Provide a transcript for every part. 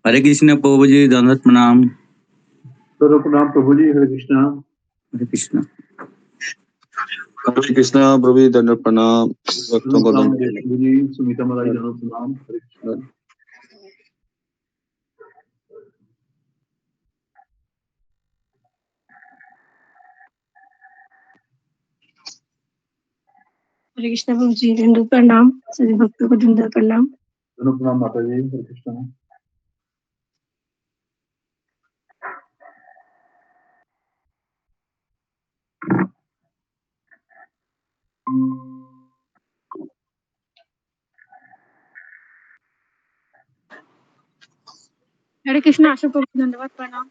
हरे कृष्ण प्रभु जी, दंडवत प्रणाम। सर्व प्रणाम प्रभु जी। हरे कृष्णा। हरे कृष्ण। हरे कृष्णा प्रभु जी, दंडवत प्रणाम। भक्तों को प्रणाम दंडवत प्रभु जी। सुमिता मलाई दंडवत प्रणाम। हरे कृष्णा। हरे कृष्ण प्रभु जी, दंडवत प्रणाम। सभी भक्तों को दंडवत प्रणाम। दंडवत प्रणाम माता जी। हरे कृष्णा। हरे कृष्ण आशा प्रभु जी, दंडवत प्रणाम।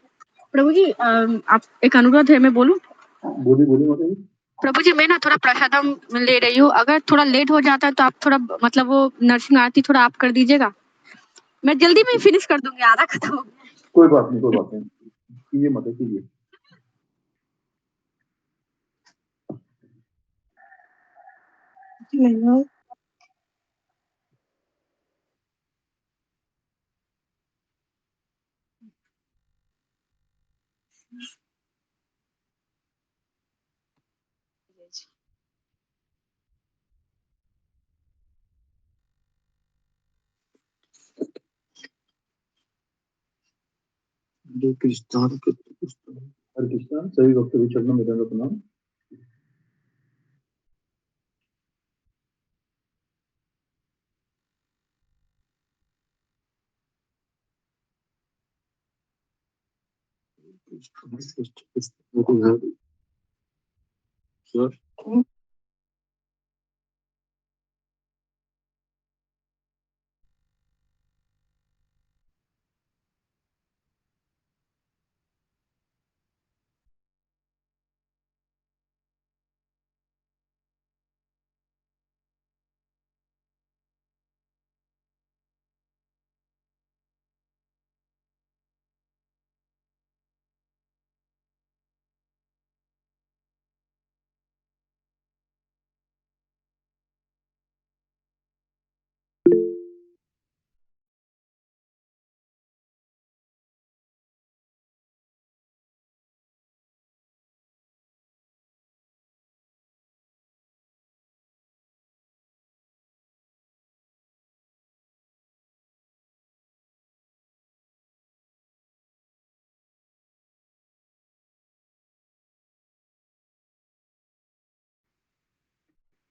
प्रभु जी आप एक अनुरोध है, मैं बोलूं? बोली बोली माता जी। प्रभु जी मैं ना थोड़ा प्रसादम ले रही हूँ, अगर थोड़ा लेट हो जाता है तो आप थोड़ा मतलब वो नरसिंह आरती थोड़ा आप कर दीजिएगा। मैं जल्दी में फिनिश कर दूंगी, आधा खत्म हो गया। कोई बात नहीं, कोई बात नहीं, कीजिए माता कीजिए। हरे कृष्णा हरे कृष्णा सभी भक्तों के चरणों में दंडवत प्रणाम। Sure.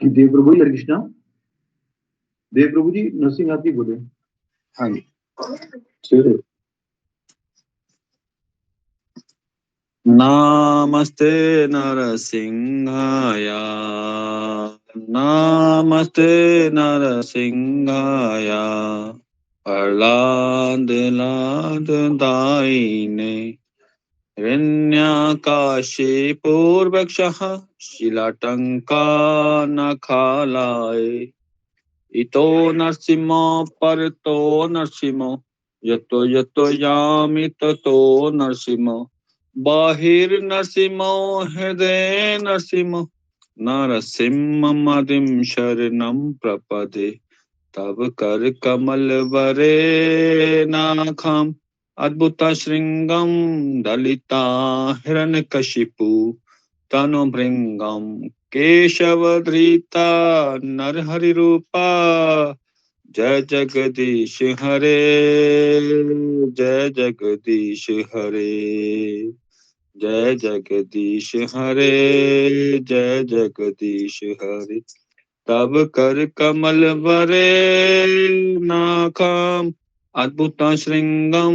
कि देव प्रभु जी हरे कृष्णा। देव प्रभु जी नरसिंह आरती बोले। हाँ जी ठीक है। नमस्ते नरसिंहाय नमस्ते नरसिंहाय प्रहलाद लाद दायिने हिरण्यकाशि पूर्वक्षः शिलाटंका नखालाय इतो नरसिंहो परतो नरसिंहो यतो यतो यामि ततो नरसिंहो बाहिर्नरसिंहो हृदय नरसिंहो नरसिंहमदिं शरणं प्रपदे तव कर कमल वरे नाखम अद्भुत श्रृंगम दलिता हिरण्यकशिपु तनु भृंगम केशवधृता नरहरि रूपा जय जगदीश हरे जय जगदीश हरे जय जगदीश हरे जय जगदीश हरे तब कर कमल वरे नाखम अद्भुत श्रृंगम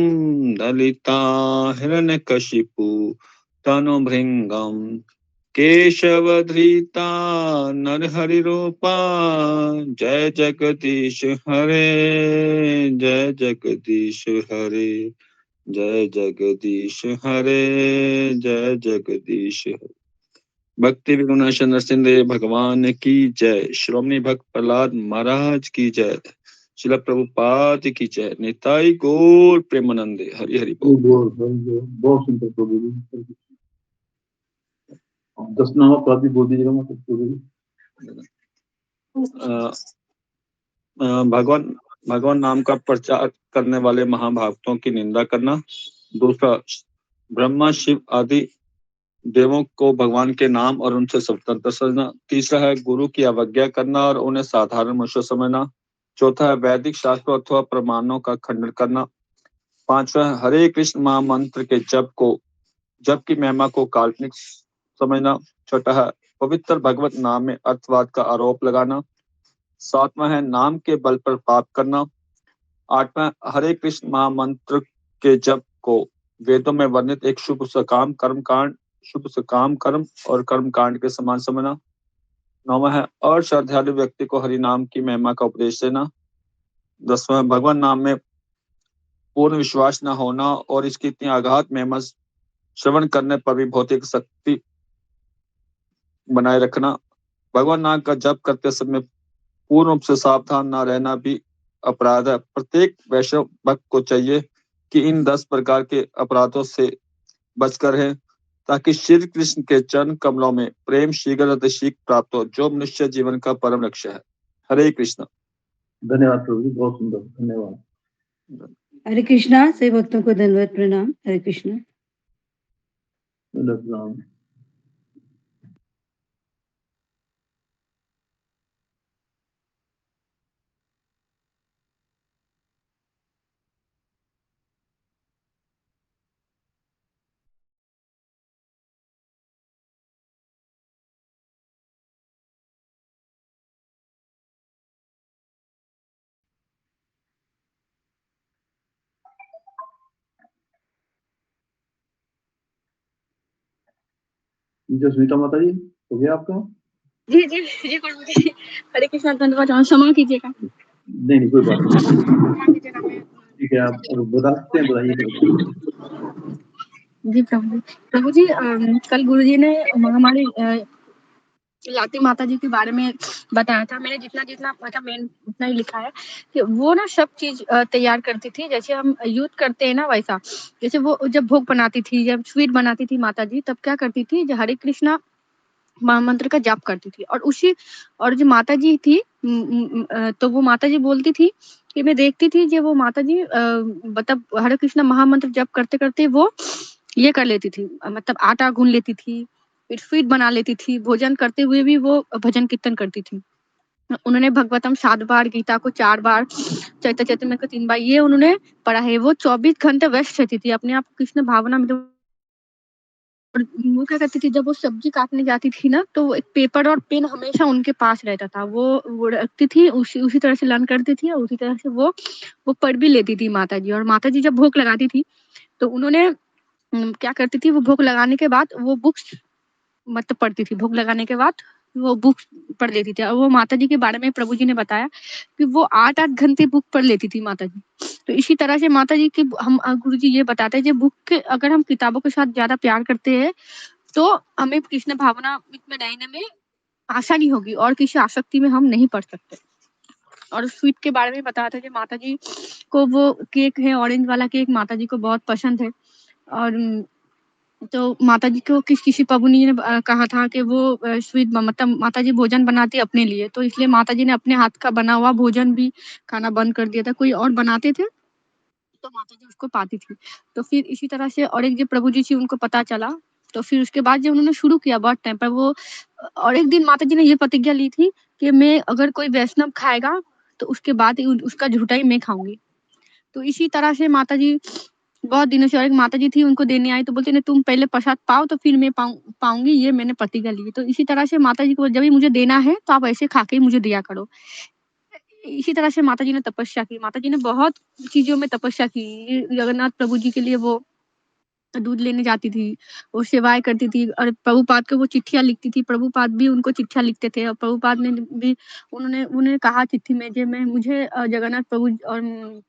दलिता हिरण्यकशिपु तनु भृंगम केशवधृता नरहरि रूपा जय जगदीश हरे जय जगदीश हरे जय जगदीश हरे जय जगदीश हरे। भक्ति विगुणाशन नरसिंह देव भगवान की जय। श्रोमणी भक्त प्रहलाद महाराज की जय। शिला प्रभुपाद की जय। निताई गौर प्रेमानंदे। हरि हरि बोल। बहुत सुंदर प्रभु जी हरे कृष्णा। 10 नाम अपराध भी बोल दीजिएगा मतलब प्रभु जी। भगवान नाम का प्रचार करने वाले महाभक्तों की निंदा करना। दूसरा, ब्रह्मा शिव आदि देवों को भगवान के नाम और उनसे स्वतंत्र समझना। तीसरा है गुरु की अवज्ञा करना और उन्हें साधारण मनुष्य समझना। चौथा है वैदिक शास्त्रों अथवा प्रमाणों का खंडन करना। पांचवा है हरे कृष्ण महामंत्र के जप की महिमा को काल्पनिक समझना। छठा है पवित्र भगवत नाम में अर्थवाद का आरोप लगाना। सातवां है नाम के बल पर पाप करना। आठवां हरे कृष्ण महामंत्र के जप को वेदों में वर्णित एक शुभ सकाम कर्म और कर्म कांड के समान समझना। नौवां है अश्रद्धालु व्यक्ति को हरि नाम की महिमा का उपदेश देना। 10वां भगवान नाम में पूर्ण विश्वास न होना और इसकी इतनी आघात महिमा श्रवण करने पर भी भौतिक शक्ति बनाए रखना। भगवान नाम का जप करते समय पूर्ण रूप से सावधान न रहना भी अपराध है। प्रत्येक वैष्णव भक्त को चाहिए कि इन 10 प्रकार के अपराधों से बचकर रहे ताकि श्री कृष्ण के चरण कमलों में प्रेम शीघ्र शीघ्र प्राप्त हो, जो मनुष्य जीवन का परम लक्ष्य है। हरे कृष्ण। धन्यवाद प्रभु जी, बहुत सुंदर, धन्यवाद। हरे कृष्णा। सभी भक्तों को दंडवत प्रणाम। हरे कृष्णा। दंडवत प्रणाम। जसवीता माता जी हो गया आपका? जी जी जी प्रभु जी, हरे कृष्णा, धन्यवाद, क्षमा कीजिएगा। नहीं नहीं कोई बात नहीं, क्षमा कीजिएगा, मैं ठीक है आप बता सकते हैं, बताइए क्या। जी प्रभु जी, कल गुरुजी ने महामारी लाती माता जी के बारे में बताया था। मैंने जितना जितना मतलब मेन उतना ही लिखा है कि वो ना सब चीज तैयार करती थी, जैसे हम युद्ध करते हैं ना वैसा। जैसे वो जब भोग बनाती थी, जब स्वीट बनाती थी माता जी, तब क्या करती थी, जो हरे कृष्णा महामंत्र का जाप करती थी। और जो माता जी थी, तो वो माता जी बोलती थी कि मैं देखती थी जो वो माता जी मतलब हरे कृष्णा महामंत्र जप करते करते वो ये कर लेती थी, मतलब आटा गूंद लेती थी, फिर स्वीट बना लेती थी, भोजन करते हुए भी वो भजन कीर्तन करती थी। उन्होंने भगवतम 7 बार, गीता को 4 बार, चैतन्य चैतन्य को 3 बार ये उन्होंने पढ़ा है। वो 24 घंटे व्यस्त रहती थी अपने आप को कृष्ण भावना में। और वो क्या करती थी, जब वो सब्जी काटने जाती थी ना, तो वो एक पेपर और पेन हमेशा उनके पास रहता था। वो रखती थी, उसी तरह से लर्न करती थी, और उसी तरह से वो पढ़ भी लेती थी माता जी। और माता जी जब भोग लगाती थी, तो उन्होंने क्या करती थी, वो भोग लगाने के बाद वो बुक्स मतलब पढ़ती थी। भोग लगाने के बाद वो बुक्स पढ़ लेती थी। और वो माता जी के बारे में प्रभु जी ने बताया कि वो 8-8 घंटे बुक पढ़ लेती थी माता जी। तो इसी तरह से माता जी की हम गुरु जी ये बताते हैं, जो बुक के अगर हम किताबों के साथ ज्यादा प्यार करते हैं, तो हमें कृष्ण भावना में रहने में आसानी होगी, और किसी आसक्ति में हम नहीं पढ़ सकते। और स्वीट के बारे में बताया था कि माता जी को वो केक है, ऑरेंज वाला केक माता जी को बहुत पसंद है। और तो माता जी को किसी प्रभु ने कहा था कि वो स्वीट मतलब माता जी भोजन बनाती अपने लिए, तो इसलिए माता जी ने अपने हाथ का बना हुआ भोजन भी खाना बंद कर दिया था। कोई और बनाते थे तो माता जी उसको पाती थी। तो फिर इसी तरह से और एक जो प्रभु जी थी उनको पता चला, तो फिर उसके बाद जब उन्होंने शुरू किया बहुत टाइम पर वो, और एक दिन माता जी ने ये प्रतिज्ञा ली थी कि मैं अगर कोई वैष्णव खाएगा तो उसके बाद ही उसका झूठा ही मैं खाऊंगी। तो इसी तरह से माता जी बहुत दिनों से, और एक माता जी थी उनको देने आई, तो बोलते नहीं तुम पहले प्रसाद पाओ तो फिर मैं पाऊंगी, ये मैंने प्रतिज्ञा ली। तो इसी तरह से माता जी को जब भी मुझे देना है तो आप ऐसे खा के ही मुझे दिया करो। इसी तरह से माता जी ने तपस्या की। माता जी ने बहुत चीजों में तपस्या की। जगन्नाथ प्रभु जी के लिए वो दूध लेने जाती थी, वो सेवाएं करती थी, और प्रभुपाद को वो चिट्ठियां लिखती थी। प्रभुपाद भी उनको चिट्ठियां लिखते थे, और प्रभुपाद ने भी उन्होंने कहा चिट्ठी में, जे मैं मुझे जगन्नाथ प्रभु और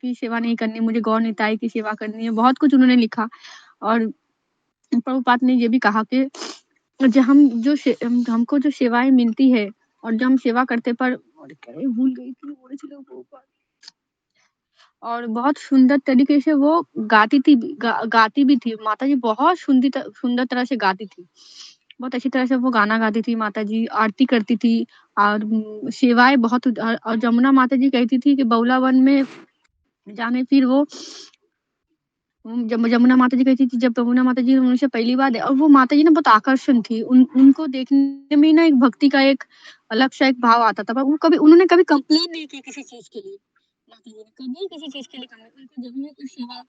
की सेवा नहीं करनी, मुझे गौर निताई की सेवा करनी है। बहुत कुछ उन्होंने लिखा। और प्रभुपाद ने ये भी कहा कि हमको जो सेवाएं मिलती है, और जो हम सेवा करते पर, और क्या भूल गई थी, प्रभुपाद और बहुत सुंदर तरीके से वो गाती भी थी। माता जी बहुत सुंदर तरह से गाती थी। बहुत अच्छी तरह से वो गाना गाती थी माता जी, आरती करती थी, और सेवाएं बहुत। और जमुना माता जी कहती थी कि बौला वन में जाने, फिर वो जब जमुना माता जी कहती थी, जब जमुना माता जी उनसे पहली बार, और वो माता जी ना बहुत आकर्षण थी। उनको देखने में ना एक भक्ति का एक अलग सा एक भाव आता था। पर वो उन्होंने कभी कंप्लेन नहीं की किसी चीज के लिए। माता जी ने कभी किसी चीज के लिए कंप्लेन, उनको जब भी कोई सेवा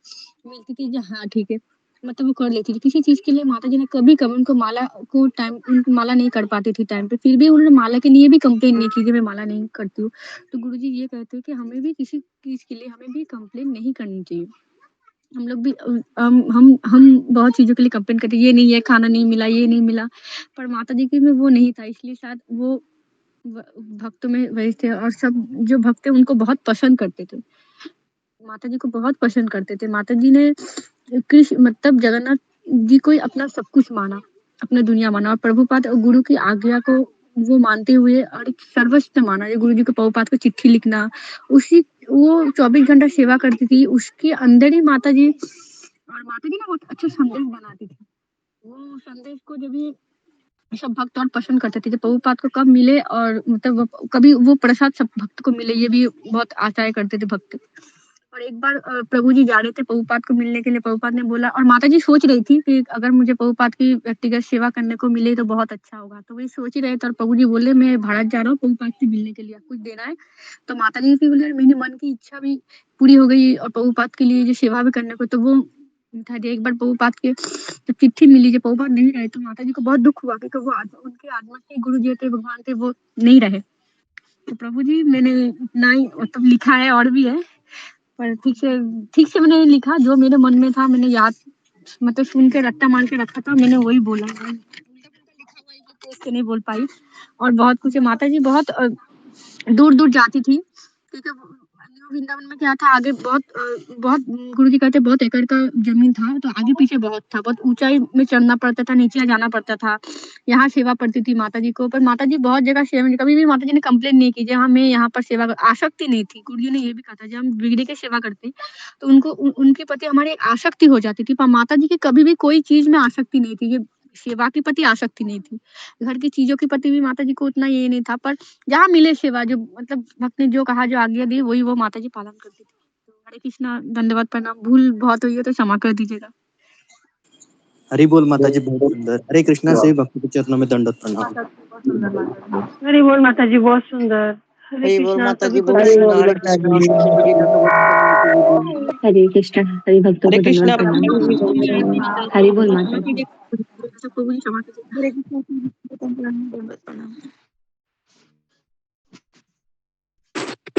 मिलती थी, जो हाँ ठीक है मतलब वो कर लेती थी। किसी चीज के लिए माता जी ने कभी उनको माला को टाइम उनको माला नहीं कर पाती थी टाइम पे, फिर भी उन्होंने माला के लिए भी कंप्लेन नहीं की कि मैं माला नहीं करती हूँ। तो गुरुजी ये कहते हैं कि हमें भी किसी चीज के लिए हमें भी कंप्लेन नहीं करनी चाहिए। हम लोग भी हम बहुत चीजों के लिए कंप्लेन करते हैं, ये नहीं, ये खाना नहीं मिला, ये नहीं मिला। पर माता जी के में वो नहीं था, इसलिए शायद वो भक्तों में वही थे, और सब जो भक्त थे उनको बहुत पसंद करते थे। माता जी को बहुत पसंद करते थे। माता जी ने कृष्ण मतलब जगन्नाथ जी को ही अपना सब कुछ माना, अपना दुनिया माना, और प्रभुपाद और गुरु की आज्ञा को वो मानते हुए और एक सर्वस्व माना। ये गुरु जी को प्रभुपाद को चिट्ठी लिखना, उसी वो 24 घंटा सेवा करती थी, उसके अंदर ही माता जी। और माता जी ना बहुत अच्छा संदेश बनाती थी। वो संदेश को जब भी सब भक्त और पसंद करते थे, जब प्रभुपाद को कब मिले, और मतलब कभी वो प्रसाद सब भक्त को मिले, ये भी बहुत आशाएं करते थे भक्त। और और एक बार प्रभु जी जा रहे थे प्रभुपाद को मिलने के लिए, प्रभुपाद ने बोला और माता जी सोच रही थी कि अगर मुझे प्रभुपाद की व्यक्तिगत सेवा करने को मिले तो बहुत अच्छा होगा, तो वही सोच ही रहे थे और प्रभु जी बोले मैं भारत जा रहा हूँ प्रभुपाद से मिलने के लिए, कुछ देना है? तो माता जी भी बोले मेरे मन की इच्छा भी पूरी हो गई और प्रभुपाद के लिए जो सेवा भी करने को, तो वो था एक बार प्रभुपाद के जब चिट्ठी मिली, जब प्रभुपाद नहीं रहे तो माता जी को बहुत दुख हुआ क्योंकि वो उनके आत्मा के गुरु जी थे, भगवान थे, वो नहीं रहे। तो प्रभु जी मैंने इतना ही मतलब लिखा है और भी है, पर ठीक से मैंने लिखा, जो मेरे मन में था मैंने याद मतलब सुन के रट्टा मार के रखा था, मैंने वही बोला। उल्टा-पुल्टा लिखा हुआ है जो तेज से नहीं बोल पाई। और बहुत कुछ है, माता जी बहुत दूर-दूर जाती थी क्योंकि न्यू वृंदावन में क्या था, आगे बहुत गुरुजी कहते बहुत एकड़ का जमीन था, तो आगे पीछे बहुत था, बहुत ऊंचाई में चढ़ना पड़ता था, नीचे जाना पड़ता था। यहाँ सेवा पड़ती थी माता जी को, पर माता जी बहुत जगह सेवा में कभी भी माता जी ने कंप्लेन नहीं की, हाँ मैं यहाँ पर सेवा आसक्ति नहीं थी। गुरुजी ने ये भी कहा था जब हम बिगड़ी के सेवा करते तो उनके प्रति हमारी एक आसक्ति हो जाती थी, पर माता जी की कभी भी कोई चीज में आसक्ति नहीं थी, ये सेवा के प्रति आसक्ति नहीं थी। घर की चीजों के प्रति भी माता जी को उतना ये नहीं था, पर जहाँ मिले सेवा, जो मतलब भक्त ने जो कहा, जो आज्ञा दी, वही वो माता जी पालन करती थी। तो हरे कृष्णा, दंडवत प्रणाम। भूल बहुत हुई है तो क्षमा कर दीजिएगा। हरि बोल माता जी, बहुत सुंदर। हरे कृष्णा से भक्ति के चरणों में दंडवत प्रणाम। बहुत सुंदर माता जी। हरे बोल माता जी, बहुत सुंदर। हरे हरि बोल कृष्णा, माता सभी जी, को बहुत धन्यवाद। सुंदर। हरे कृष्ण, हरि भक्तों हरे को कृष्णा। धन्यवाद प्रणाम। हरि बोल माता जी। सबको भी क्षमा कीजिए। हरे कृष्णा, दंडवत प्रणाम।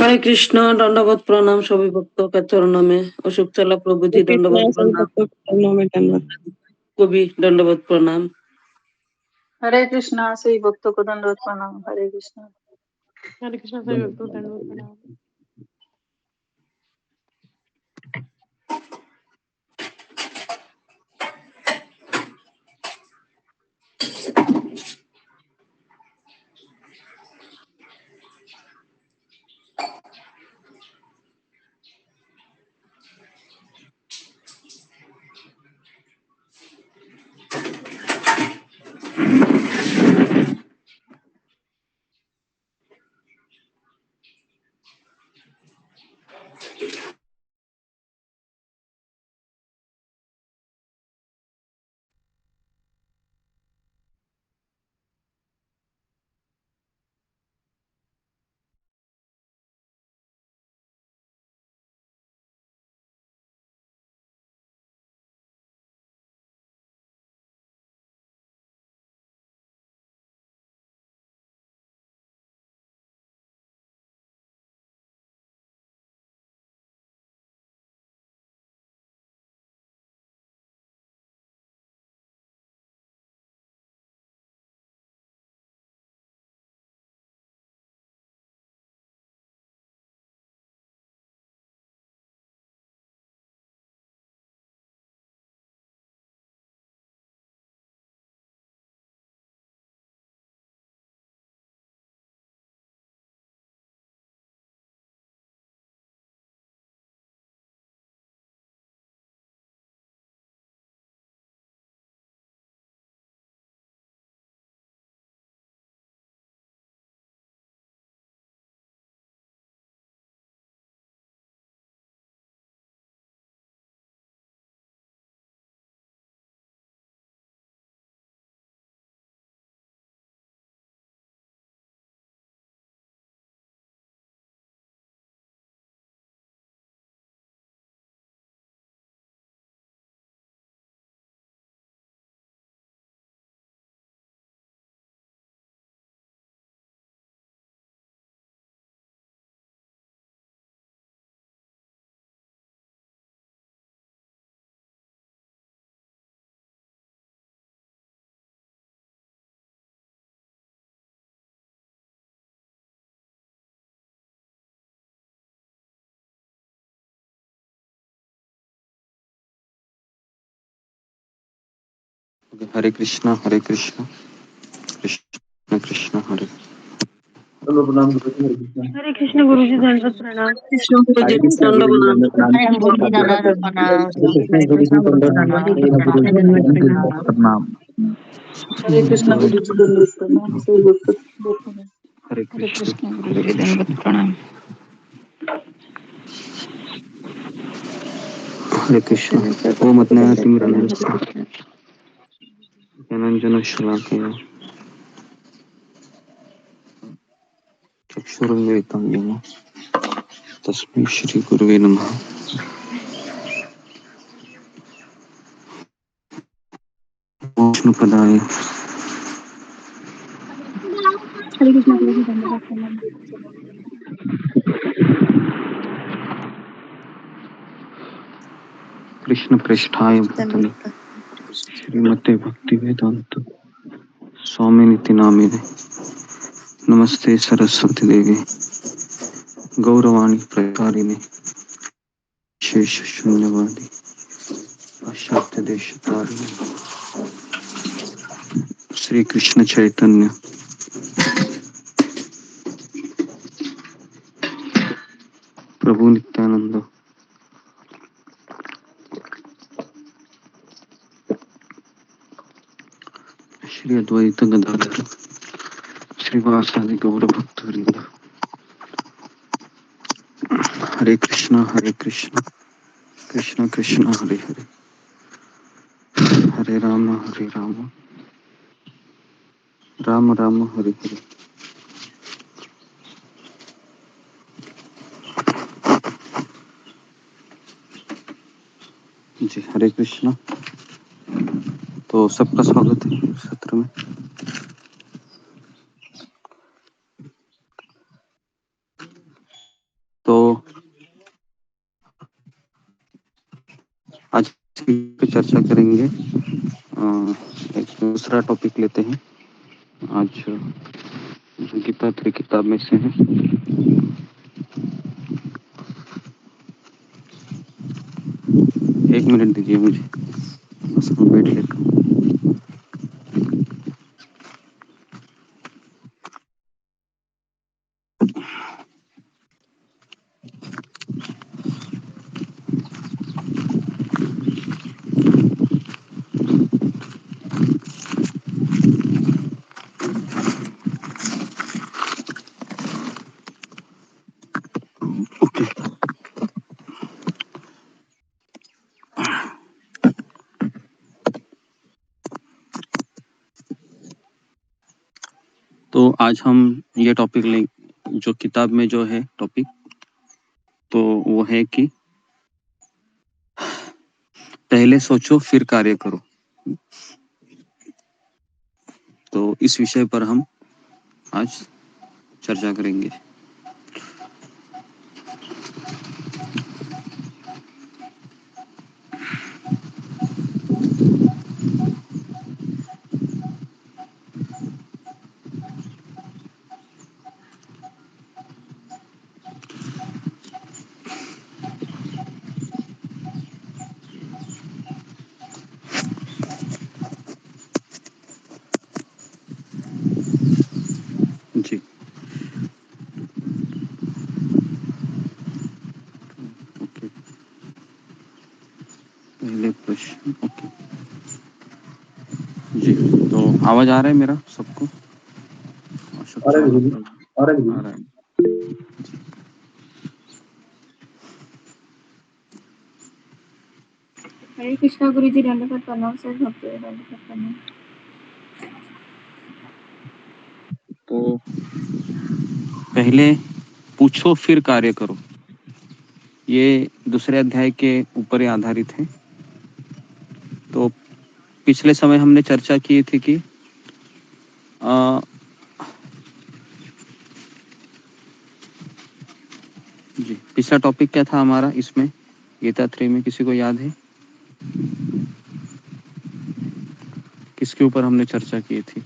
हरे कृष्णा, दंडवत प्रणाम सभी भक्तों के चरणों में। अशोक चला प्रभु जी, दंडवत प्रणाम। को भी दंडवत प्रणाम। हरे कृष्णा, सभी भक्तों को दंडवत प्रणाम। हरे कृष्णा। हरे कृष्णा, सभी भक्तों को दंडवत प्रणाम। हरे कृष्णा कृष्ण कृष्ण हरे। दंडवत प्रणाम गुरु जी, हरे कृष्णा। हरे कृष्ण गुरु जी, दंडवत प्रणाम। हरे कृष्णा गुरु जी, दंडवत प्रणाम। हरि बोल जी, दंडवत प्रणाम। हरे कृष्णा गुरु जी, दंडवत प्रणाम। हरे कृष्ण, दंडवत प्रणाम। प्रणाम। हरे कृष्णा, गुरु जी दंडवत प्रणाम। सभी भक्तों को प्रणाम। हरे हरे कृष्ण। कृष्ण, गुरु जी, दंडवत प्रणाम। हरे कृष्ण ओम अज्ञानतिमिरान्धस्य ज्ञानाञ्जनशलाकया चक्षुरुन्मिलितं येन तस्मै श्रीगुरुवे नमः। विष्णुपदाय हरे कृष्णा गुरुजी दंडवत प्रणाम। कृष्ण पृष्ठाय भूतले श्रीमते भक्तिवेदांत स्वामिनिति नामिने नमस्ते सरस्वती देवी गौरवाणी प्रकारिणे शेष शून्यवादी पाश्चात्य देशतारिणे श्री कृष्ण चैतन्य प्रभु नित्यानंद श्री अद्वैत गदाधर श्रीवासादि गौर भक्तवृंद। हरे कृष्ण कृष्ण कृष्ण हरे हरे हरे राम राम राम हरे हरे। जी हरे कृष्ण। तो सबका स्वागत है इस सत्र में। तो आज पे चर्चा करेंगे। एक दूसरा टॉपिक लेते हैं आज जो गीता थ्री किताब में से है। एक मिनट दीजिए मुझे, बस हम बैठ लेता हूँ। ओके। तो आज हम ये टॉपिक लें, जो किताब में जो है टॉपिक, तो वो है कि पहले सोचो फिर कार्य करो। तो इस विषय पर हम आज चर्चा करेंगे। जी ओके। पहले प्रश्न ओके जी। तो आवाज आ रहा है मेरा सबको? आ रहा है गुरुजी, आ रहा है गुरुजी। आ रहा है। हरे कृष्णा गुरुजी दंडवत प्रणाम सर। भक्ति दंडवत प्रणाम। तो पहले पूछो फिर कार्य करो, ये दूसरे अध्याय के ऊपर ही आधारित है। तो पिछले समय हमने चर्चा की थी कि जी पिछला टॉपिक क्या था हमारा इसमें गीता 3 में, किसी को याद है? किसके ऊपर हमने चर्चा की थी?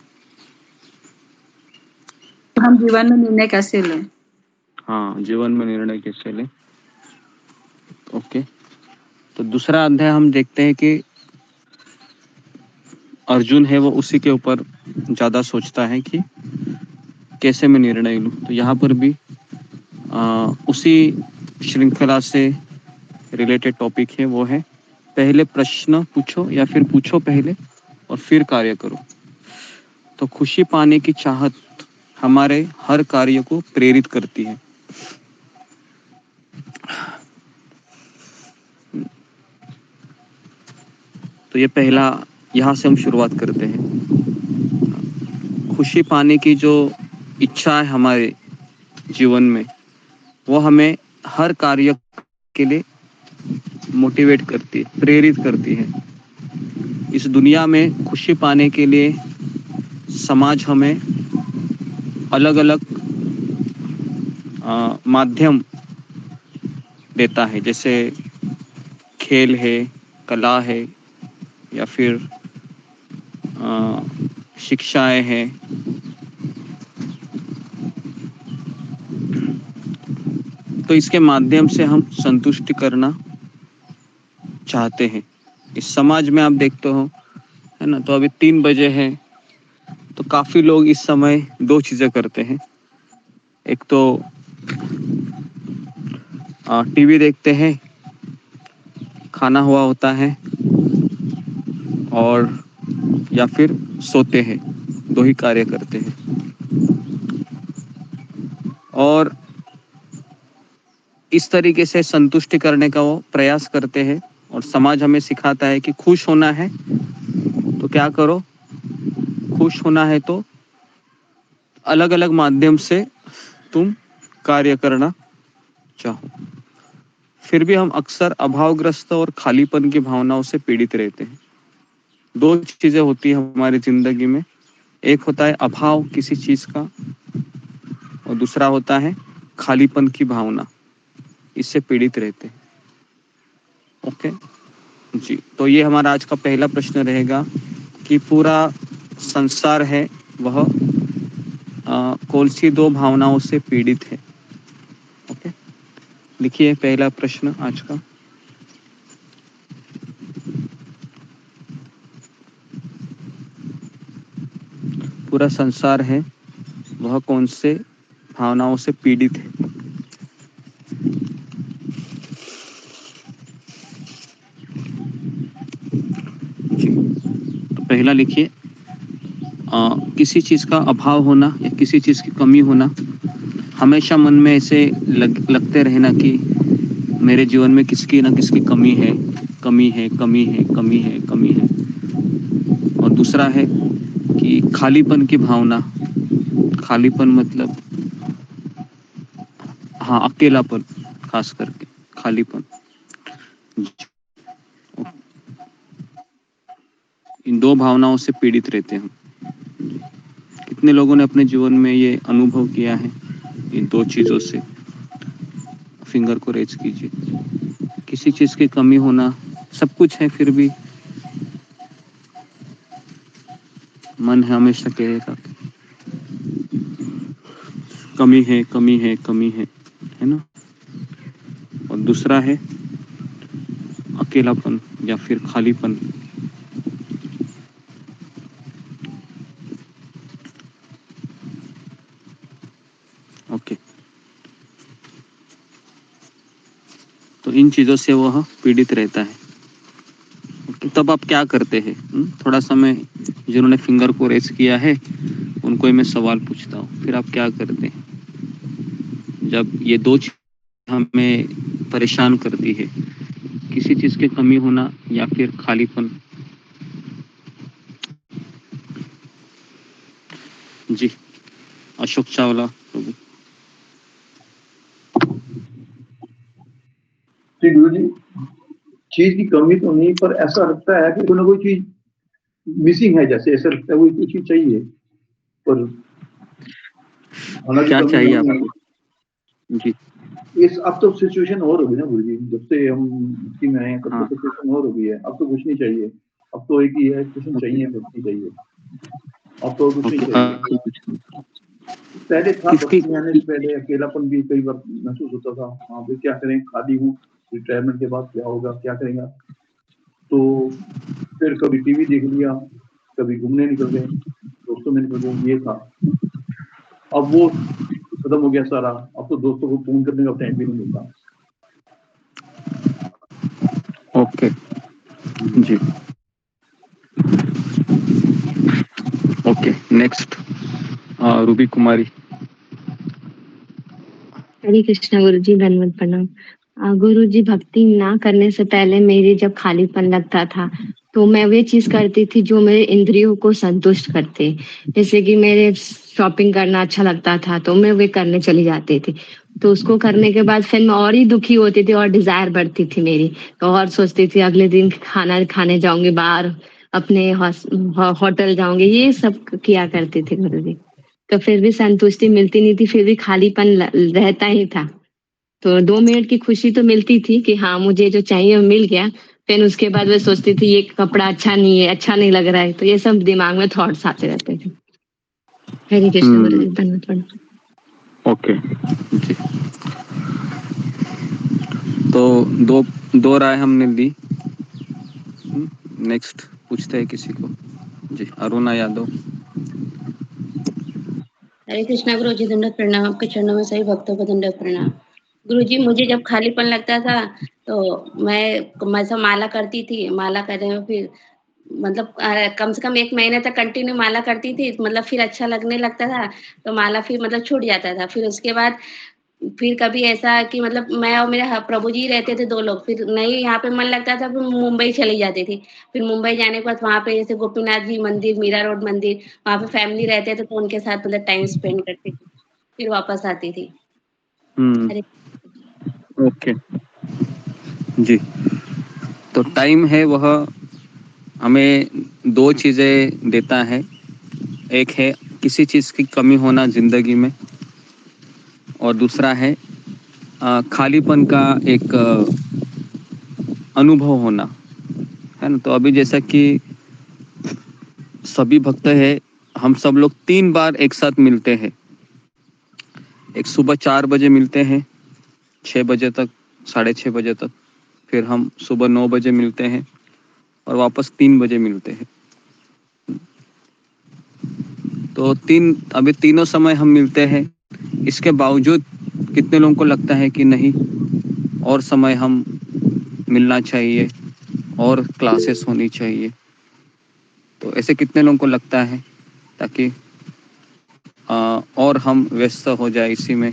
हम जीवन में निर्णय कैसे लें? हाँ, जीवन में निर्णय कैसे लें। ओके। तो दूसरा अध्याय हम देखते हैं कि अर्जुन है वो उसी के ऊपर ज्यादा सोचता है कि कैसे मैं निर्णय लूं। तो यहाँ पर भी उसी श्रृंखला से रिलेटेड टॉपिक है, वो है पहले प्रश्न पूछो या फिर पूछो पहले और फिर कार्य करो। तो खुशी पाने की चाहत हमारे हर कार्य को प्रेरित करती है। तो ये पहला, यहाँ से हम शुरुआत करते हैं। खुशी पाने की जो इच्छा है हमारे जीवन में, वो हमें हर कार्य के लिए मोटिवेट करती है, प्रेरित करती है। इस दुनिया में खुशी पाने के लिए समाज हमें अलग अलग माध्यम देता है, जैसे खेल है, कला है, या फिर शिक्षाएं हैं। तो इसके माध्यम से हम संतुष्टि करना चाहते हैं। इस समाज में आप देखते हो, है ना, तो अभी 3 बजे है, तो काफी लोग इस समय 2 चीजें करते हैं। एक तो टीवी देखते हैं, खाना हुआ होता है, और या फिर सोते हैं। 2 ही कार्य करते हैं। और इस तरीके से संतुष्टि करने का वो प्रयास करते हैं। और समाज हमें सिखाता है कि खुश होना है तो क्या करो, खुश होना है तो अलग अलग माध्यम से तुम कार्य करना चाहो। फिर भी हम अक्सर अभावग्रस्त और खालीपन की भावनाओं से पीड़ित रहते हैं। 2 चीजें होती है हमारी जिंदगी में, एक होता है अभाव किसी चीज का, और दूसरा होता है खालीपन की भावना। इससे पीड़ित रहते हैं। ओके जी, तो ये हमारा आज का पहला प्रश्न रहेगा कि पूरा संसार है वह कौन सी 2 भावनाओं से पीड़ित है। ओके, लिखिए पहला प्रश्न आज का। पूरा संसार है वह कौन से भावनाओं से पीड़ित है। जी, तो पहला लिखिए, किसी चीज का अभाव होना या किसी चीज की कमी होना। हमेशा मन में ऐसे लगते रहना कि मेरे जीवन में किसकी ना किसकी कमी है, कमी है, कमी है, कमी है, कमी है। और दूसरा है कि खालीपन की भावना। खालीपन मतलब हाँ, अकेलापन, खास करके खालीपन। इन 2 भावनाओं से पीड़ित रहते हैं। कितने लोगों ने अपने जीवन में ये अनुभव किया है इन 2 चीजों से? फिंगर को रेज कीजिए। किसी चीज की कमी होना, सब कुछ है फिर भी मन हमेशा कहेगा कमी है, कमी है, कमी है ना। और दूसरा है अकेलापन या फिर खालीपन। ओके, तो इन चीजों से वह पीड़ित रहता है। ओके, तब आप क्या करते हैं? थोड़ा समय जिन्होंने फिंगर को रेस किया है उनको ही मैं सवाल पूछता हूँ, फिर आप क्या करते हैं जब ये 2 चीज हमें परेशान करती है, किसी चीज की कमी होना या फिर खालीपन? जी, अशोक चावला प्रभु। जी गुरु जी, चीज की कमी तो नहीं, पर ऐसा लगता है कि कोई ना कोई चीज मिसिंग है, जैसे ऐसा लगता है कोई कुछ चीज चाहिए, पर हालांकि क्या कमी चाहिए नहीं है। आपको? जी, इस अब तो सिचुएशन और होगी ना गुरु जी, जब से हम मुक्ति में आए हैं तब हाँ। तो सिचुएशन और होगी है। अब तो कुछ नहीं चाहिए, अब तो एक ही है, कुछ नहीं चाहिए, भक्ति चाहिए। अब तो कुछ नहीं ओके, चाहिए। पहले था, किसकी भक्ति में आने से पहले अकेलापन भी कई बार महसूस होता था। हाँ भाई, क्या करें, खाली हूँ, रिटायरमेंट के बाद क्या होगा, क्या करेंगे। तो फिर कभी टीवी देख लिया, कभी घूमने निकल गए, दोस्तों में निकल गए, ये था। अब वो खत्म हो गया सारा। अब तो दोस्तों को फोन करने का टाइम भी नहीं मिलता। ओके जी, ओके, नेक्स्ट रूबी कुमारी। हरे कृष्णा गुरु जी, धन्यवाद, प्रणाम। गुरु जी, भक्ति ना करने से पहले मेरी जब खालीपन लगता था तो मैं वे चीज करती थी जो मेरे इंद्रियों को संतुष्ट करते। जैसे कि मेरे शॉपिंग करना अच्छा लगता था तो मैं वे करने चली जाती थी। तो उसको करने के बाद फिर मैं और ही दुखी होती थी और डिजायर बढ़ती थी मेरी। तो और सोचती थी अगले दिन खाना खाने जाऊंगी बाहर, अपने होटल जाऊंगी, ये सब किया करती थी गुरुजी। तो फिर भी संतुष्टि मिलती नहीं थी, फिर भी खालीपन रहता ही था। तो 2 मिनट की खुशी तो मिलती थी कि हाँ मुझे जो चाहिए वो मिल गया। फिर उसके बाद मैं सोचती थी ये कपड़ा अच्छा नहीं है, अच्छा नहीं लग रहा है, तो ये सब दिमाग में थॉट्स आते रहते थे। हरे कृष्ण गुरुजी, धन्यवाद प्रणाम। ओके जी। तो दो दो राय हमने दी। नेक्स्ट पूछते हैं किसी को। जी, अरुणा यादव। हरे कृष्णा गुरु जी, दंडवत प्रणाम। आपके चरणों में सभी भक्तों को दंडवत प्रणाम। गुरु जी, मुझे जब खालीपन लगता था तो मैं सब माला करती थी। माला करने में फिर मतलब कम से कम 1 महीने तक कंटिन्यू माला करती थी। मतलब फिर अच्छा लगने लगता था, तो माला फिर मतलब छूट जाता था। फिर उसके बाद फिर कभी ऐसा कि मतलब मैं और मेरे प्रभु जी रहते थे 2 लोग। फिर नहीं यहाँ पे मन लगता था, फिर मुंबई चली जाती थी। फिर मुंबई जाने के बाद वहाँ पे जैसे गोपीनाथ जी मंदिर, मीरा रोड मंदिर, वहाँ पे फैमिली रहते थे तो उनके साथ मतलब टाइम स्पेंड करती थी। फिर वापस आती थी। हरे ओके जी। तो टाइम है वह हमें 2 चीजें देता है। एक है किसी चीज की कमी होना जिंदगी में, और दूसरा है खालीपन का एक अनुभव होना, है ना। तो अभी जैसा कि सभी भक्त है, हम सब लोग 3 बार एक साथ मिलते हैं। एक सुबह 4 बजे मिलते हैं 6 बजे तक, 6:30 बजे तक। फिर हम सुबह 9 बजे मिलते हैं और वापस 3 बजे मिलते हैं। तो अभी तीनों समय हम मिलते हैं। इसके बावजूद कितने लोगों को लगता है कि नहीं, और समय हम मिलना चाहिए और क्लासेस होनी चाहिए। तो ऐसे कितने लोगों को लगता है, ताकि और हम व्यस्त हो जाए इसी में,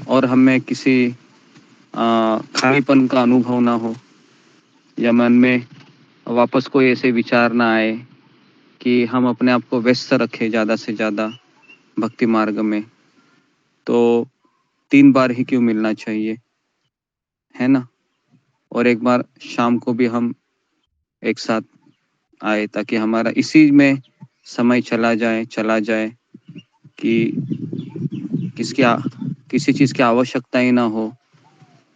और हमें किसी खालीपन का अनुभव ना हो, या मन में वापस कोई ऐसे विचार ना आए कि हम अपने आप को व्यस्त रखें ज़्यादा से ज़्यादा भक्ति मार्ग में। तो 3 बार ही क्यों मिलना चाहिए, है ना। और एक बार शाम को भी हम एक साथ आए, ताकि हमारा इसी में समय चला जाए कि किसी चीज़ की आवश्यकता ही ना हो।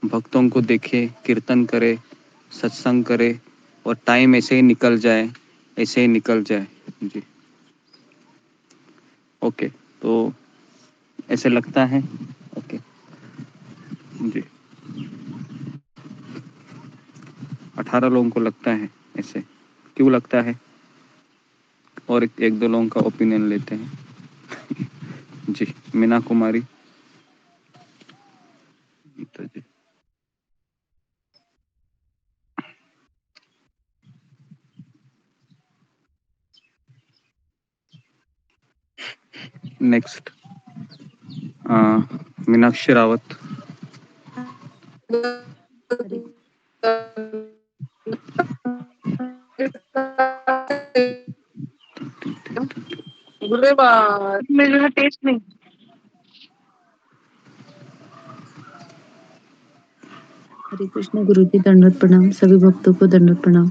भक्तों को देखे, कीर्तन करे, सत्संग करे, और टाइम ऐसे ही निकल जाए। जी ओके। तो ऐसे लगता है। ओके जी। 18 लोगों को लगता है ऐसे, क्यों लगता है, और एक 2 लोगों का ओपिनियन लेते हैं। जी, मीना कुमारी। तो जी नेक्स्ट मीनाक्षी रावत। मेरा टेस्ट नहीं। हरे कृष्ण गुरुजी, दंडवत प्रणाम। सभी भक्तों को दंडवत प्रणाम।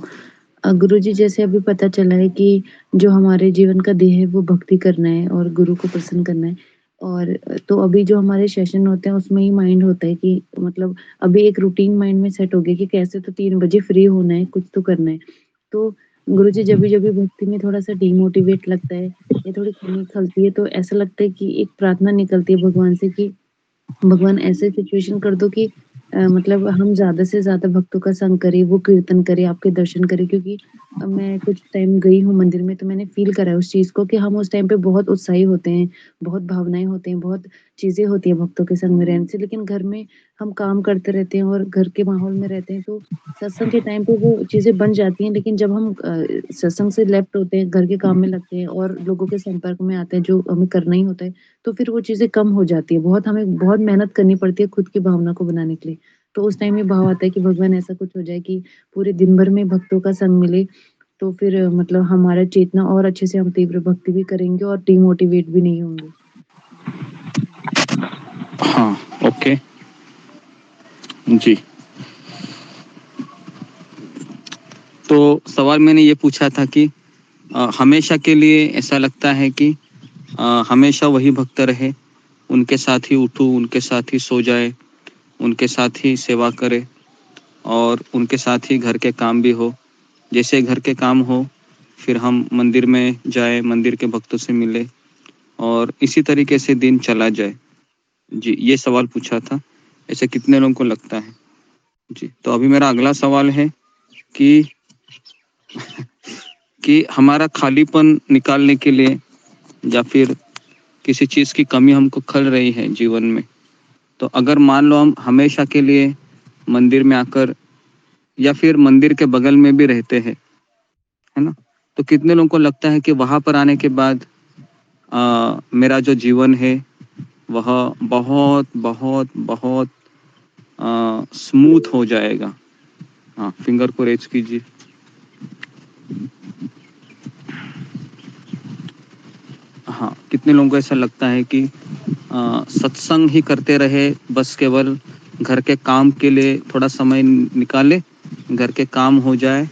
गुरुजी, जैसे अभी पता चला है कि जो हमारे जीवन का ध्येय है वो भक्ति करना है और गुरु को प्रसन्न करना है। और तो अभी जो हमारे सेशन होते हैं उसमें ही माइंड होता है कि मतलब अभी एक रूटीन माइंड में सेट हो गया कि कैसे तो 3 बजे फ्री होना है, कुछ तो करना है। तो गुरुजी, जब भी भक्ति में थोड़ा-सा डिमोटिवेट लगता है या थोड़ी कमी खलती है, तो ऐसा लगता है कि एक प्रार्थना निकलती है भगवान से कि भगवान ऐसे सिचुएशन कर दो कि मतलब हम ज़्यादा से ज़्यादा भक्तों का संग करें, वो कीर्तन करें, आपके दर्शन करें। क्योंकि मैं कुछ टाइम गई हूँ मंदिर में, तो मैंने फ़ील करा है उस चीज़ को कि हम उस टाइम पे बहुत उत्साही होते हैं, बहुत भावनाएँ होती हैं, बहुत चीज़ें होती हैं भक्तों के संग में रहने से। लेकिन घर में हम काम करते रहते हैं और घर के माहौल में रहते हैं, तो सत्संग के टाइम पे वो चीज़ें बन जाती हैं। लेकिन जब हम सत्संग से लेफ्ट होते हैं, घर के काम में लगते हैं और लोगों के संपर्क में आते हैं, जो हमें करना ही होता है, तो फिर वो चीज़ें कम हो जाती है। हमें बहुत मेहनत करनी पड़ती है खुद की भावना को बनाने के लिए। तो उस टाइम ये भाव आता है कि भगवान ऐसा कुछ हो जाए कि पूरे दिन भर में भक्तों का संग मिले तो फिर मतलब हमारा चेतना और अच्छे से हम तीव्र भक्ति भी करेंगे और डिमोटिवेट भी नहीं होंगे। हाँ, ओके जी। तो सवाल मैंने ये पूछा था कि हमेशा के लिए ऐसा लगता है कि हमेशा वही भक्त रहे, उनके साथ ही उठूं, उनके साथ ही सो जाए, उनके साथ ही सेवा करे और उनके साथ ही घर के काम भी हो। जैसे घर के काम हो फिर हम मंदिर में जाए, मंदिर के भक्तों से मिले और इसी तरीके से दिन चला जाए। जी, ये सवाल पूछा था। ऐसे कितने लोगों को लगता है? जी, तो अभी मेरा अगला सवाल है कि हमारा खालीपन निकालने के लिए या फिर किसी चीज़ की कमी हमको खल रही है जीवन में, तो अगर मान लो हम हमेशा के लिए मंदिर में आकर या फिर मंदिर के बगल में भी रहते हैं, है ना, तो कितने लोगों को लगता है कि वहाँ पर आने के बाद मेरा जो जीवन है वह बहुत बहुत बहुत स्मूथ हो जाएगा? हाँ, फिंगर को रेज कीजिए। हाँ, कितने लोगों को ऐसा लगता है कि सत्संग ही करते रहे, बस केवल घर के काम के लिए थोड़ा समय निकाले, घर के काम हो जाए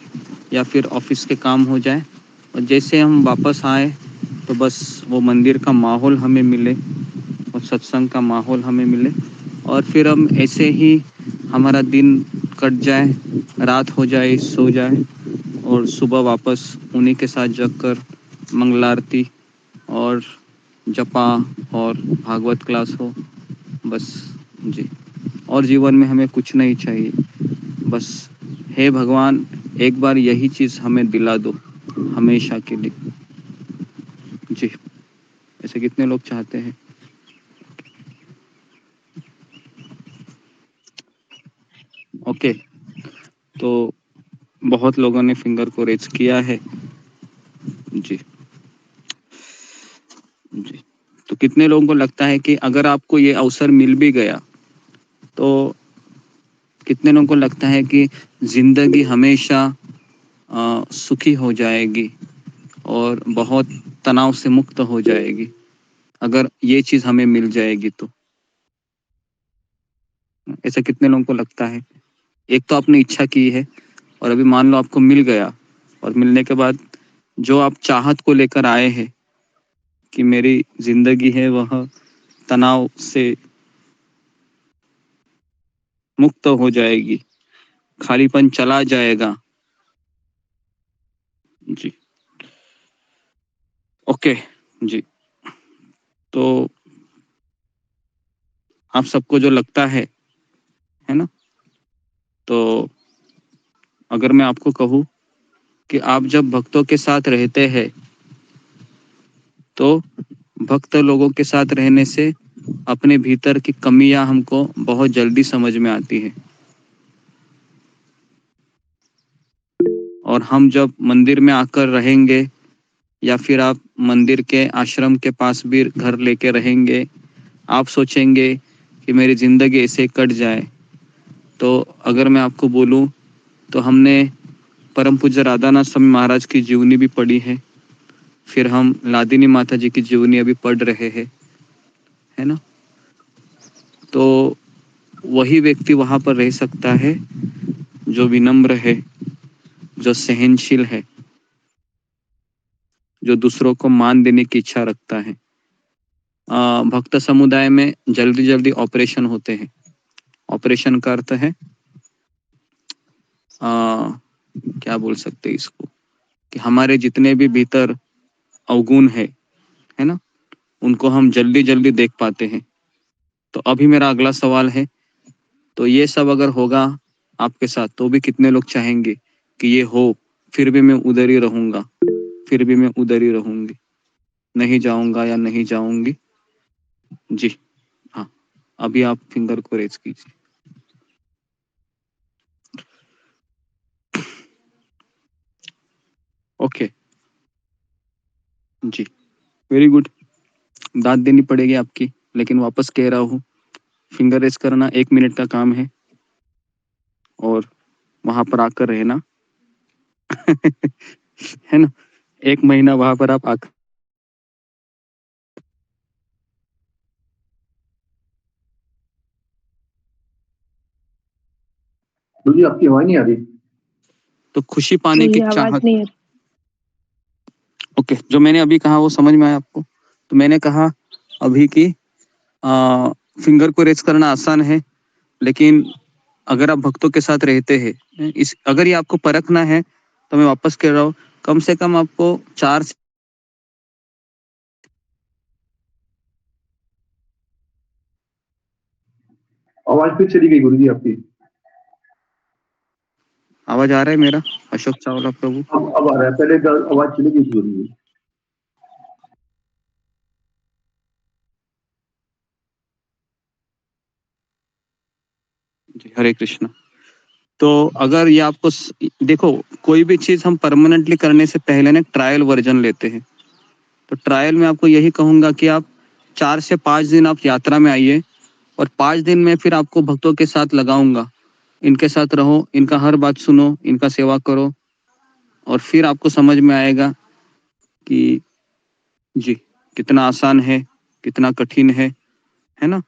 या फिर ऑफिस के काम हो जाए और जैसे हम वापस आए तो बस वो मंदिर का माहौल हमें मिले और सत्संग का माहौल हमें मिले और फिर हम ऐसे ही हमारा दिन कट जाए, रात हो जाए, सो जाए और सुबह वापस उन्हीं के साथ जगकर मंगलारती और जपा और भागवत क्लास हो, बस जी। और जीवन में हमें कुछ नहीं चाहिए, बस हे भगवान एक बार यही चीज़ हमें दिला दो हमेशा के लिए। जी, ऐसे कितने लोग चाहते हैं? ओके, तो बहुत लोगों ने फिंगर को रेज किया है। जी जी, तो कितने लोगों को लगता है कि अगर आपको ये अवसर मिल भी गया तो कितने लोगों को लगता है कि जिंदगी हमेशा सुखी हो जाएगी और बहुत तनाव से मुक्त हो जाएगी अगर ये चीज़ हमें मिल जाएगी तो? ऐसा कितने लोगों को लगता है? एक तो आपने इच्छा की है और अभी मान लो आपको मिल गया और मिलने के बाद जो आप चाहत को लेकर आए हैं कि मेरी जिंदगी है वह तनाव से मुक्त हो जाएगी, खालीपन चला जाएगा। जी, ओके जी। तो आप सबको जो लगता है ना, तो अगर मैं आपको कहूँ कि आप जब भक्तों के साथ रहते हैं तो भक्त लोगों के साथ रहने से अपने भीतर की कमियां हमको बहुत जल्दी समझ में आती है और हम जब मंदिर में आकर रहेंगे या फिर आप मंदिर के आश्रम के पास भी घर लेके रहेंगे, आप सोचेंगे कि मेरी ज़िंदगी ऐसे कट जाए। तो अगर मैं आपको बोलूं तो हमने परम पूज्य राधानाथ स्वामी महाराज की जीवनी भी पढ़ी है, फिर हम लादिनी माता जी की जीवनी अभी पढ़ रहे हैं, है ना, तो वही व्यक्ति वहाँ पर रह सकता है जो विनम्र है, जो सहनशील है, जो दूसरों को मान देने की इच्छा रखता है। भक्त समुदाय में जल्दी जल्दी ऑपरेशन होते हैं। ऑपरेशन का अर्थ है क्या बोल सकते हैं इसको, कि हमारे जितने भी भीतर अवगुण है ना, उनको हम जल्दी जल्दी देख पाते हैं। तो अभी मेरा अगला सवाल है, तो ये सब अगर होगा आपके साथ तो भी कितने लोग चाहेंगे कि ये हो, फिर भी मैं उधर ही रहूंगा, फिर भी मैं उधर ही रहूंगी, नहीं जाऊंगा या नहीं जाऊंगी? जी हाँ, अभी आप फिंगर को रेज कीजिए। ओके जी, वेरी गुड। दाद देनी पड़ेगी आपकी, लेकिन वापस कह रहा हूँ फिंगर रेज करना 1 मिनट का काम है और वहां पर आकर रहना है ना, 1 महीना वहां पर आप आकर गुरु जी आपकी आवाज नहीं आ रही। तो खुशी पाने की आवाज चाहत। नहीं है। ओके, जो मैंने अभी कहा वो समझ में आया आपको? तो मैंने कहा अभी की फिंगर को रेस करना आसान है, लेकिन अगर आप भक्तों के साथ रहते हैं, इस अगर ये आपको परखना है तो मैं वापस कह रहा हूँ, कम से कम आपको 4 से आवाज फिर चली गई गुरु जी आपकी। आवाज आ रहा है मेरा? अशोक चावला प्रभु। अब आ रहा है, पहले आवाज चली गई थी गुरु जी। जी, हरे कृष्णा। तो अगर ये आपको देखो, कोई भी चीज हम परमानेंटली करने से पहले ना ट्रायल वर्जन लेते हैं। तो ट्रायल में आपको यही कहूंगा कि आप 4 से 5 दिन आप यात्रा में आइए, और 5 दिन में फिर आपको भक्तों के साथ लगाऊंगा, इनके साथ रहो, इनका हर बात सुनो, इनका सेवा करो, और फिर आपको समझ में आएगा कि जी कितना आसान है, कितना कठिन है ना।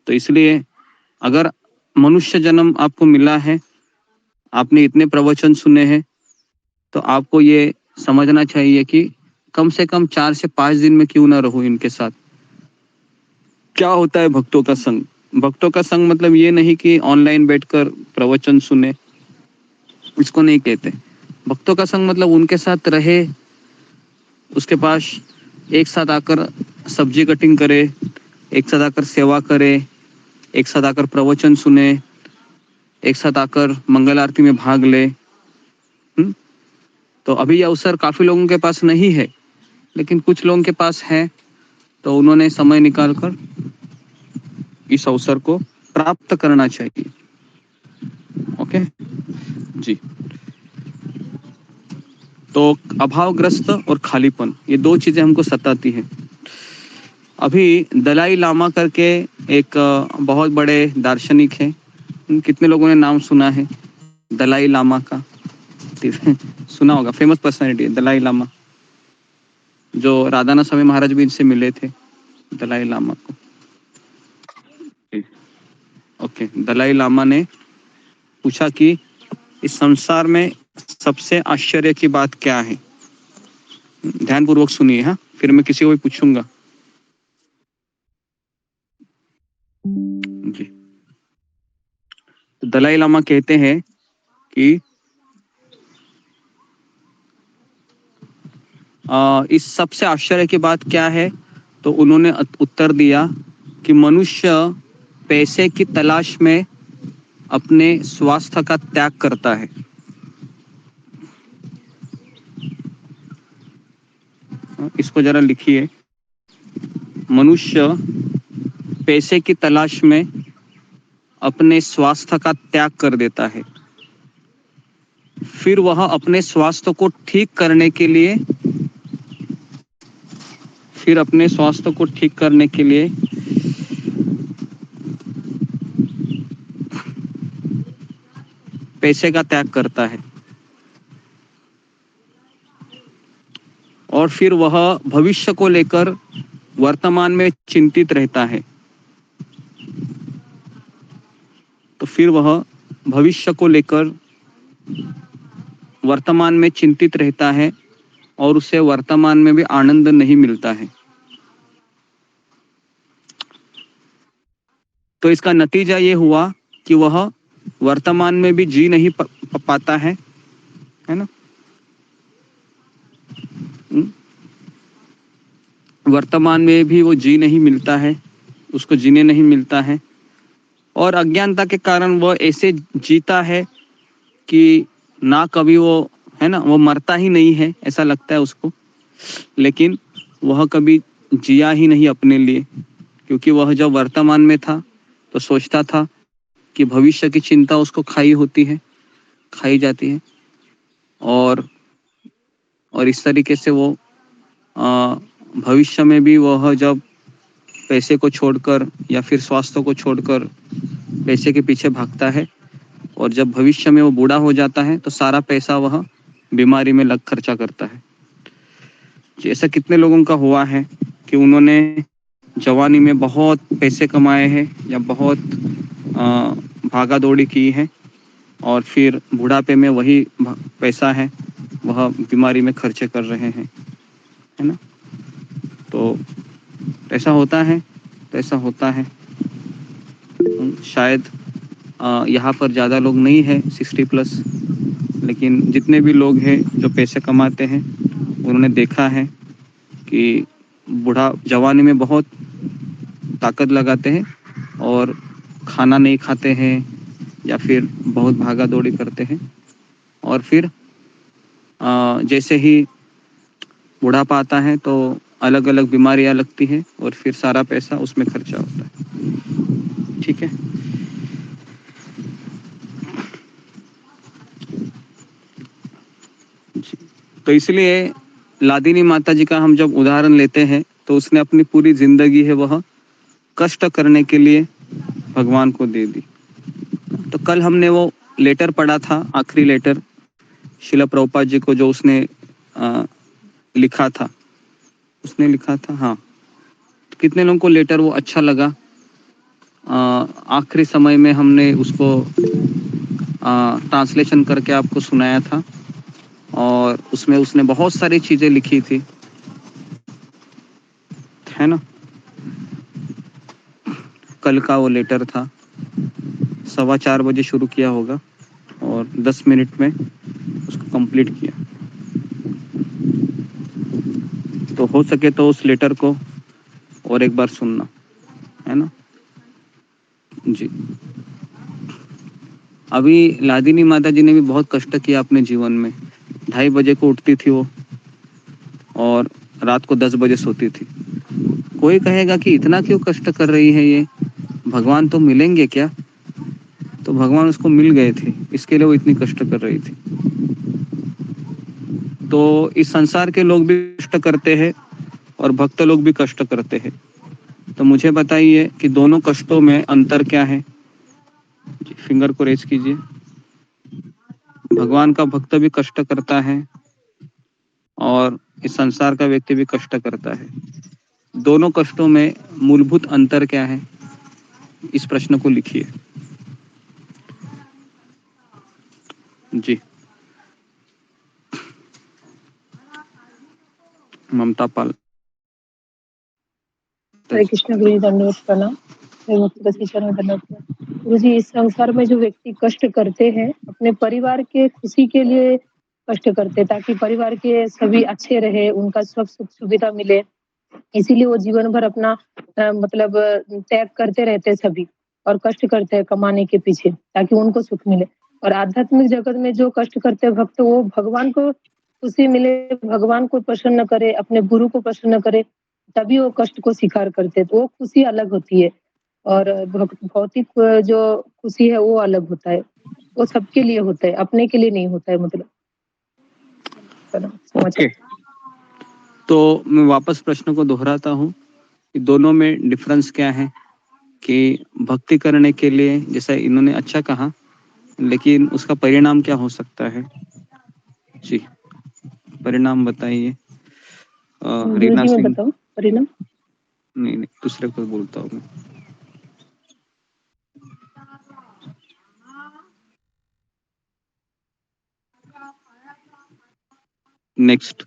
तो इसलिए अगर मनुष्य जन्म आपको मिला है, आपने इतने प्रवचन सुने हैं, तो आपको ये समझना चाहिए कि कम से कम 4 से 5 दिन में क्यों ना रहो इनके साथ। क्या होता है भक्तों का संग? भक्तों का संग मतलब ये नहीं कि ऑनलाइन बैठकर प्रवचन सुने, इसको नहीं कहते। भक्तों का संग मतलब उनके साथ रहे, उसके पास एक साथ आकर सब्जी कटिंग करे, एक साथ आकर सेवा करे, एक साथ आकर प्रवचन सुने, एक साथ आकर मंगल आरती में भाग ले। तो अभी ये अवसर काफी लोगों के पास नहीं है, लेकिन कुछ लोगों के पास है, तो उन्होंने समय निकालकर इस अवसर को प्राप्त करना चाहिए। ओके जी। तो अभावग्रस्त और खालीपन, ये 2 चीजें हमको सताती हैं। अभी दलाई लामा करके एक बहुत बड़े दार्शनिक हैं, कितने लोगों ने नाम सुना है दलाई लामा का? सुना होगा, फेमस पर्सनालिटी है दलाई लामा, जो राधाना स्वामी महाराज भी इनसे मिले थे, दलाई लामा को। ओके, दलाई लामा ने पूछा कि इस संसार में सबसे आश्चर्य की बात क्या है? ध्यानपूर्वक सुनिए, हाँ, फिर मैं किसी को भी पूछूंगा जी। तो दलाई लामा कहते हैं कि इस सबसे आश्चर्य की बात क्या है? तो उन्होंने उत्तर दिया कि मनुष्य पैसे की तलाश में अपने स्वास्थ्य का त्याग करता है। इसको जरा लिखिए, मनुष्य पैसे की तलाश में अपने स्वास्थ्य का त्याग कर देता है, फिर वह अपने स्वास्थ्य को ठीक करने के लिए पैसे का त्याग करता है, और फिर वह भविष्य को लेकर वर्तमान में चिंतित रहता है। तो फिर वह भविष्य को लेकर वर्तमान में चिंतित रहता है, और उसे वर्तमान में भी आनंद नहीं मिलता है। तो इसका नतीजा ये हुआ कि वह वर्तमान में भी जी नहीं पाता है ना। वर्तमान में भी वो जी नहीं मिलता है, उसको जीने नहीं मिलता है, और अज्ञानता के कारण वह ऐसे जीता है कि ना कभी वो, है ना, वो मरता ही नहीं है, ऐसा लगता है उसको, लेकिन वह कभी जिया ही नहीं अपने लिए, क्योंकि वह जब वर्तमान में था तो सोचता था कि भविष्य की चिंता उसको खाई जाती है, और इस तरीके से वो भविष्य में भी वह जब पैसे को छोड़कर या फिर स्वास्थ्य को छोड़कर पैसे के पीछे भागता है, और जब भविष्य में वो बूढ़ा हो जाता है तो सारा पैसा वह बीमारी में लग खर्चा करता है। ऐसा कितने लोगों का हुआ है कि उन्होंने जवानी में बहुत पैसे कमाए हैं या बहुत भागा दौड़ी की है और फिर बुढ़ापे में वही पैसा है वह बीमारी में खर्चे कर रहे हैं, है ना। तो ऐसा होता है, तो ऐसा होता है। शायद यहाँ पर ज़्यादा लोग नहीं है 60+, लेकिन जितने भी लोग हैं जो पैसे कमाते हैं उन्होंने देखा है कि जवानी में बहुत ताकत लगाते हैं और खाना नहीं खाते हैं या फिर बहुत भागा दौड़ी करते हैं और फिर जैसे ही बुढ़ापा आता है तो अलग अलग बीमारियां लगती हैं और फिर सारा पैसा उसमें खर्चा होता है। ठीक है, तो इसलिए लादिनी माता जी का हम जब उदाहरण लेते हैं तो उसने अपनी पूरी जिंदगी है वह कष्ट करने के लिए भगवान को दे दी। तो कल हमने वो लेटर पढ़ा था, आखिरी लेटर शिला प्रभुपाद जी को जो उसने लिखा था, हाँ। तो कितने लोगों को लेटर वो अच्छा लगा? आखिरी समय में हमने उसको ट्रांसलेशन करके आपको सुनाया था और उसमें उसने बहुत सारी चीजें लिखी थी, है ना। कल का वो लेटर था, 4:15 बजे शुरू किया होगा और 10 मिनट में उसको कंप्लीट किया। तो हो सके तो उस लेटर को और एक बार सुनना, है ना जी। अभी लादिनी माता जी ने भी बहुत कष्ट किया अपने जीवन में। 2:30 बजे को उठती थी वो और रात को 10 बजे सोती थी। कोई कहेगा कि इतना क्यों कष्ट कर रही है ये, भगवान तो मिलेंगे क्या? तो भगवान उसको मिल गए थे, इसके लिए वो इतनी कष्ट कर रही थी। तो इस संसार के लोग भी कष्ट करते हैं और भक्त लोग भी कष्ट करते हैं। तो मुझे बताइए कि दोनों कष्टों में अंतर क्या है? फिंगर को रेज कीजिए। भगवान का भक्त भी कष्ट करता है और इस संसार का व्यक्ति भी कष्ट करता है। दोनों कष्टों में मूलभूत अंतर क्या है? इस प्रश्न को लिखिए जी। ममता पाल। हरे कृष्ण गुरु जी, दंडवत प्रणाम। मैं मुक्ति का शिष्य हूं, दंडवत प्रणाम। गुरु जी, इस संसार में जो व्यक्ति कष्ट करते हैं अपने परिवार के खुशी के लिए कष्ट करते हैं ताकि परिवार के सभी अच्छे रहे, उनका सब सुख सुविधा मिले, इसीलिए वो जीवन भर अपना मतलब त्याग करते रहते हैं सभी और कष्ट करते हैं कमाने के पीछे ताकि उनको सुख मिले। और आध्यात्मिक जगत में जो कष्ट करते हैं भक्त, वो भगवान को खुशी मिले, भगवान को प्रसन्न करे, अपने गुरु को प्रसन्न करे, तभी वो कष्ट को स्वीकार करते हैं। तो वो खुशी अलग होती है और भौतिक जो खुशी है वो अलग होता है। वो सबके लिए होता है, अपने के लिए नहीं होता है। मतलब ओके, तो मैं वापस प्रश्न को दोहराता हूँ कि दोनों में डिफरेंस क्या है कि भक्ति करने के लिए, जैसा इन्होंने अच्छा कहा, लेकिन उसका परिणाम क्या हो सकता है जी? परिणाम बताइए। रीना मैं सिंह। बताऊं परिणाम? नहीं, दूसरे को बोलता हूँ मैं। नेक्स्ट।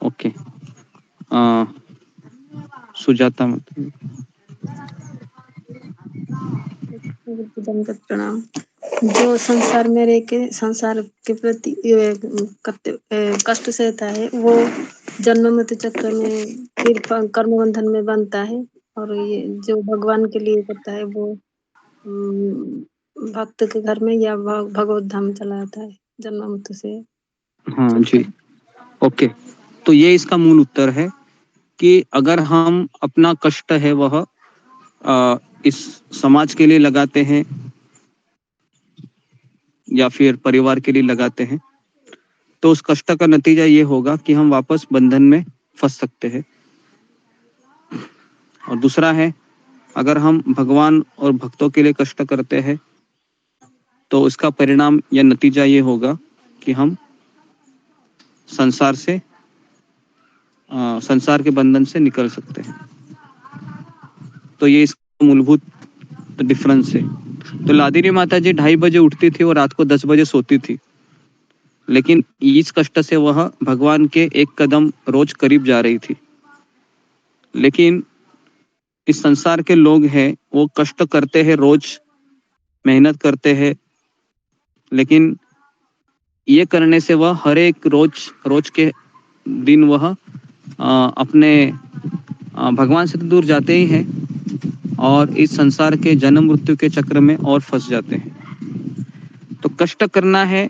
ओके, सुजाता मतलब दंडवत प्रणाम। जो संसार में रह के संसार के प्रति कष्ट सहता है वो जन्म मृत्यु चक्र में फिर कर्म बंधन में बनता है, और ये जो भगवान के लिए करता है वो भक्त के घर में या भगवत धाम चला जाता है जन्म मृत्यु से। हाँ जी। ओके, तो ये इसका मूल उत्तर है कि अगर हम अपना कष्ट है वह इस समाज के लिए लगाते हैं या फिर परिवार के लिए लगाते हैं तो उस कष्ट का नतीजा ये होगा कि हम वापस बंधन में फंस सकते हैं। और दूसरा है, अगर हम भगवान और भक्तों के लिए कष्ट करते हैं तो उसका परिणाम या नतीजा ये होगा कि हम संसार के बंधन से निकल सकते हैं। तो ये इसका मूलभूत डिफरेंस है। तो लादिनी माता जी 2:30 बजे उठती थी और रात को 10 बजे सोती थी, लेकिन इस कष्ट से वह भगवान के एक कदम रोज करीब जा रही थी। लेकिन इस संसार के लोग हैं, वो कष्ट करते हैं, रोज मेहनत करते हैं, लेकिन ये करने से वह हर एक रोज के दिन वह अपने भगवान से तो दूर जाते ही हैं और इस संसार के जन्म मृत्यु के चक्र में और फंस जाते हैं। तो कष्ट करना है,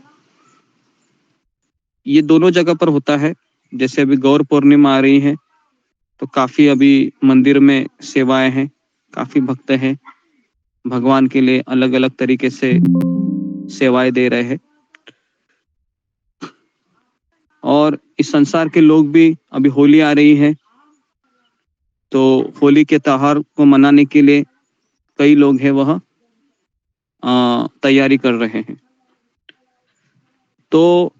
ये दोनों जगह पर होता है। जैसे अभी गौर पूर्णिमा आ रही है, तो काफी अभी मंदिर में सेवाएं हैं, काफी भक्त हैं, भगवान के लिए अलग अलग तरीके से सेवाएं दे रहे हैं। और इस संसार के लोग भी, अभी होली आ रही है, तो होली के त्योहार को मनाने के लिए कई लोग हैं वह तैयारी कर रहे हैं। तो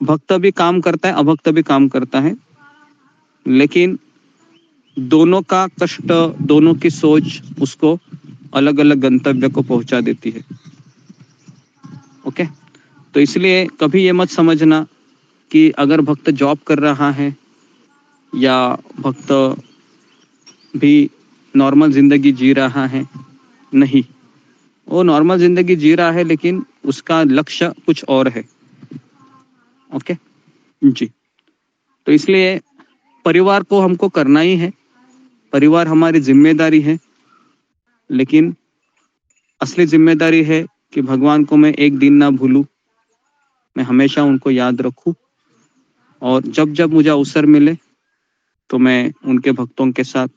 भक्त भी काम करता है, अभक्त भी काम करता है, लेकिन दोनों का कष्ट, दोनों की सोच उसको अलग अलग गंतव्य को पहुंचा देती है। ओके, तो इसलिए कभी ये मत समझना कि अगर भक्त जॉब कर रहा है या भक्त भी नॉर्मल जिंदगी जी रहा है, नहीं, वो नॉर्मल जिंदगी जी रहा है लेकिन उसका लक्ष्य कुछ और है। ओके जी, तो इसलिए परिवार को हमको करना ही है, परिवार हमारी जिम्मेदारी है, लेकिन असली जिम्मेदारी है कि भगवान को मैं एक दिन ना भूलूं, मैं हमेशा उनको याद रखूं और जब जब मुझे अवसर मिले तो मैं उनके भक्तों के साथ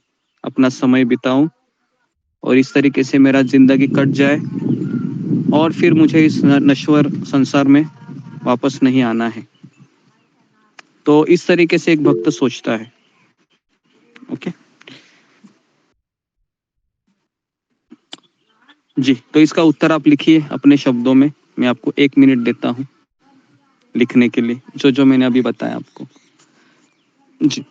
अपना समय बिताऊं और इस तरीके से मेरा जिंदगी कट जाए और फिर मुझे इस नश्वर संसार में वापस नहीं आना है। तो इस तरीके से एक भक्त सोचता है। ओके जी, तो इसका उत्तर आप लिखिए अपने शब्दों में। मैं आपको 1 मिनट देता हूँ लिखने के लिए जो जो मैंने अभी बताया आपको। जी।